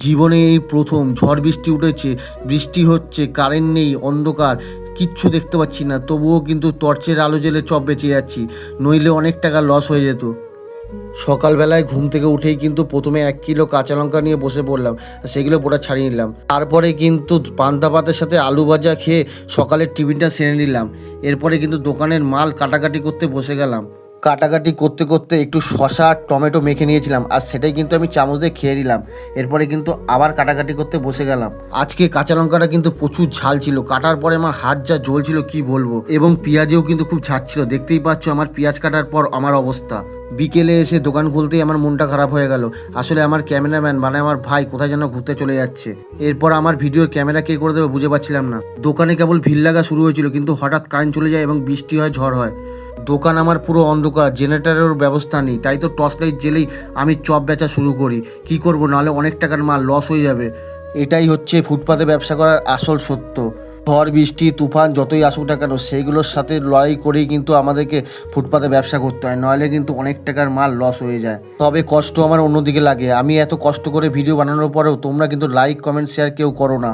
জীবনে এই প্রথম ঝড় বৃষ্টি উঠেছে, বৃষ্টি হচ্ছে, কারেন্ট নেই, অন্ধকার, কিচ্ছু দেখতে পাচ্ছি না, তবুও কিন্তু টর্চের আলো জ্বেলে চপ বেঁচে যাচ্ছি, নইলে অনেক টাকা লস হয়ে যেত। সকালবেলায় ঘুম থেকে উঠেই কিন্তু প্রথমে 1 কিলো কাঁচা লঙ্কা নিয়ে বসে পড়লাম, সেগুলো পোড়া ছাড়িয়ে নিলাম। তারপরে কিন্তু পান্তা ভাতের সাথে আলু ভাজা খেয়ে সকালের টিফিনটা সেরে নিলাম। এরপরে কিন্তু দোকানের মাল কাটাকাটি করতে বসে গেলাম। কাটাকাটি করতে করতে একটু শসা আর টমেটো মেখে নিয়েছিলাম, আর সেটাই কিন্তু আমি চামচ দিয়ে খেয়ে নিলাম। এরপরে কিন্তু আবার কাটাকাটি করতে বসে গেলাম। আজকে কাঁচা লঙ্কাটা কিন্তু প্রচুর ঝাল ছিল, কাটার পরে আমার হাত যা জ্বলছিল কি বলবো, এবং পেঁয়াজেও কিন্তু খুব ঝাঁজ ছিল। দেখতেই পাচ্ছ আমার পেঁয়াজ কাটার পর আমার অবস্থা। বিকেলে এসে দোকান খুলতেই আমার মনটা খারাপ হয়ে গেল। আসলে আমার ক্যামেরাম্যান মানে আমার ভাই কোথায় যেন ঘুরতে চলে যাচ্ছে। এরপর আমার ভিডিওর ক্যামেরা কে করে দেবে বুঝে পাচ্ছিলাম না। দোকানে কেবল ভিড় লাগা শুরু হয়েছিল, কিন্তু হঠাৎ কারেন্ট চলে যায় এবং বৃষ্টি হয়, ঝড় হয়। দোকান আমার পুরো অন্ধকার, জেনারেটরের ব্যবস্থা নেই, তাই তো টর্চ লাইট জ্বেলেই আমি চপ বেচা শুরু করি। কি করব, নাহলে অনেক টাকার মাল লস হয়ে যাবে। এটাই হচ্ছে ফুটপাতে ব্যবসা করার আসল সত্য। ঝড় বৃষ্টি তুফান যতই আসুক না কেন, সেইগুলোর সাথে লড়াই করেই কিন্তু আমাদেরকে ফুটপাতে ব্যবসা করতে হয়, নইলে কিন্তু অনেক টাকার মাল লস হয়ে যায়। তবে কষ্ট আমার অন্যদিকে লাগে। আমি এত কষ্ট করে ভিডিও বানানোর পরেও তোমরা কিন্তু লাইক কমেন্ট শেয়ার কেউ করো না।